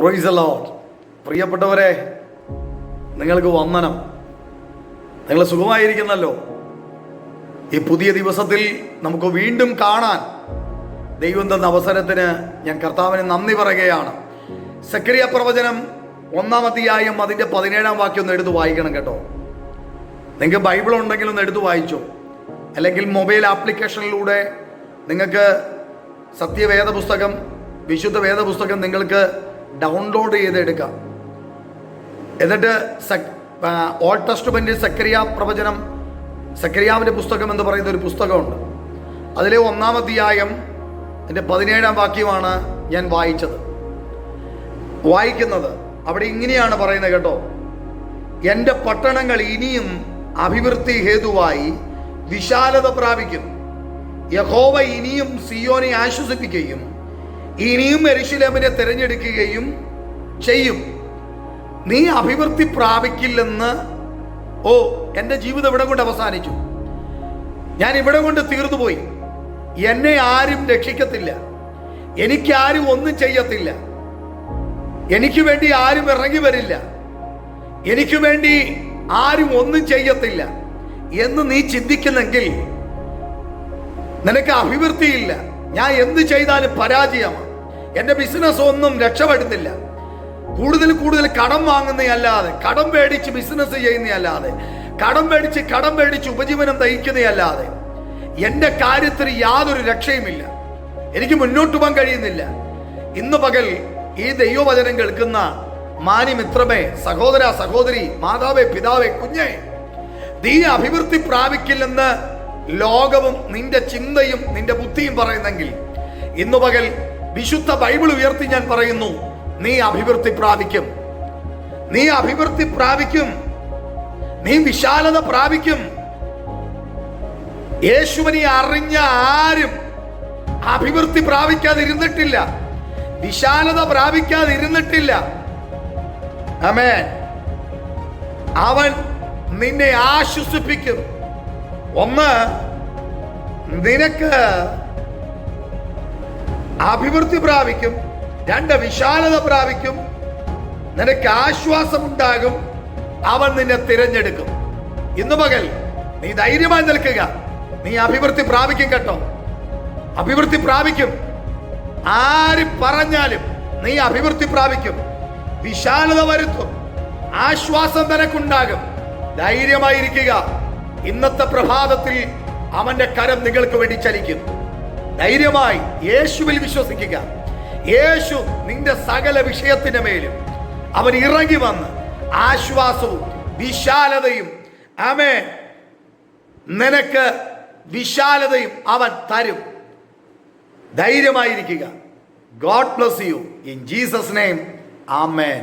Praise the Lord. പ്രിയപ്പെട്ടവരെ, നിങ്ങൾക്ക് വന്ദനം. നിങ്ങൾ സുഖമായിരിക്കുന്നല്ലോ. ഈ പുതിയ ദിവസത്തിൽ നമുക്ക് വീണ്ടും കാണാൻ ദൈവം തന്ന അവസരത്തിന് ഞാൻ കർത്താവിന് നന്ദി പറയുകയാണ്. സക്കറിയ പ്രവചനം 1-ാം അധ്യായം അതിൻ്റെ 17-ാം വാക്യം ഒന്ന് എടുത്ത് വായിക്കണം കേട്ടോ. നിങ്ങൾക്ക് ബൈബിൾ ഉണ്ടെങ്കിൽ ഒന്ന് എടുത്ത് വായിച്ചോ, അല്ലെങ്കിൽ മൊബൈൽ ആപ്ലിക്കേഷനിലൂടെ നിങ്ങൾക്ക് സത്യവേദ പുസ്തകം, വിശുദ്ധ വേദ പുസ്തകം നിങ്ങൾക്ക് ഡൗൺലോഡ് ചെയ്തെടുക്കാം. എന്നിട്ട് ഓൾഡ് ടെസ്റ്റ്മെന്റിൽ സക്കറിയ പ്രവചനം, സക്കറിയാവിൻ്റെ പുസ്തകം എന്ന് പറയുന്ന ഒരു പുസ്തകമുണ്ട്. അതിലെ 1-ാം അധ്യായം എൻ്റെ 17-ാം വാക്യമാണ് ഞാൻ വായിക്കുന്നത്. അവിടെ ഇങ്ങനെയാണ് പറയുന്നത് കേട്ടോ: എൻ്റെ പട്ടണങ്ങൾ ഇനിയും അഭിവൃദ്ധി ഹേതുവായി വിശാലത പ്രാപിക്കും. യഹോവ ഇനിയും സിയോനെ ആശ്വസിപ്പിക്കുകയും ഇനിയും യെരൂശലേമിനെ തിരഞ്ഞെടുക്കുകയും ചെയ്യും. നീ അഭിവൃദ്ധി പ്രാപിക്കില്ലെന്ന്, എൻ്റെ ജീവിതം ഇവിടെ കൊണ്ട് അവസാനിച്ചു, ഞാൻ ഇവിടെ കൊണ്ട് തീർന്നുപോയി, എന്നെ ആരും രക്ഷിക്കത്തില്ല, എനിക്കാരും ഒന്നും ചെയ്യത്തില്ല, എനിക്ക് വേണ്ടി ആരും ഇറങ്ങി വരില്ല, എനിക്ക് വേണ്ടി ആരും ഒന്നും ചെയ്യത്തില്ല എന്ന് നീ ചിന്തിക്കുന്നെങ്കിൽ നിനക്ക് അഭിവൃദ്ധിയില്ല. ഞാൻ എന്ത് ചെയ്താലും പരാജയമാണ്, എൻ്റെ ബിസിനസ് ഒന്നും രക്ഷപ്പെടുന്നില്ല, കൂടുതൽ കടം വാങ്ങുന്നതല്ലാതെ, കടം പേടിച്ച് ബിസിനസ് ചെയ്യുന്നതല്ലാതെ, കടം പേടിച്ച് ഉപജീവനം നയിക്കുന്നതല്ലാതെ എൻ്റെ കാര്യത്തിന് യാതൊരു രക്ഷയുമില്ല, എനിക്ക് മുന്നോട്ട് പോകാൻ കഴിയുന്നില്ല. ഇന്ന് പകൽ ഈ ദൈവവചനം കേൾക്കുന്ന മാന്യമിത്രമേ, സഹോദര സഹോദരി, മാതാവേ പിതാവേ, കുഞ്ഞേ, നീ അഭിവൃദ്ധി പ്രാപിക്കില്ലെന്ന് ലോകവും നിന്റെ ചിന്തയും നിന്റെ ബുദ്ധിയും പറയുന്നെങ്കിൽ ഇന്നു പകൽ വിശുദ്ധ ബൈബിൾ ഉയർത്തി ഞാൻ പറയുന്നു, നീ അഭിവൃദ്ധി പ്രാപിക്കും, നീ അഭിവൃദ്ധി പ്രാപിക്കും, നീ വിശാലത പ്രാപിക്കും. യേശുവിനെ അറിഞ്ഞ ആരും അഭിവൃദ്ധി പ്രാപിക്കാതിരുന്നിട്ടില്ല, വിശാലത പ്രാപിക്കാതിരുന്നിട്ടില്ല. ആമേൻ. അവൻ നിന്നെ ആശ്വസിപ്പിക്കും. ഒന്ന്, നിനക്ക് അഭിവൃദ്ധി പ്രാപിക്കും. 2, വിശാലത പ്രാപിക്കും. നിനക്ക് ആശ്വാസമുണ്ടാകും. അവൻ നിന്നെ തിരഞ്ഞെടുക്കും. ഇന്നു പകൽ നീ ധൈര്യമായി നിൽക്കുക. നീ അഭിവൃദ്ധി പ്രാപിക്കും കേട്ടോ, അഭിവൃദ്ധി പ്രാപിക്കും. ആര് പറഞ്ഞാലും നീ അഭിവൃദ്ധി പ്രാപിക്കും, വിശാലത വരുത്തും, ആശ്വാസം നിനക്കുണ്ടാകും. ധൈര്യമായിരിക്കുക. ഇന്നത്തെ പ്രഭാതത്തിൽ അവന്റെ കരം നിങ്ങൾക്ക് വേണ്ടി ചലിക്കും. ധൈര്യമായി യേശുവിൽ വിശ്വസിക്കുക. യേശു നിന്റെ സകല വിഷയത്തിന്റെ മേലും അവൻ ഇറങ്ങി വന്ന് ആശ്വാസവും വിശാലതയും, ആമേൻ, നിനക്ക് വിശാലതയും അവൻ തരും. ധൈര്യമായിരിക്കുക. God bless you in Jesus name. Amen.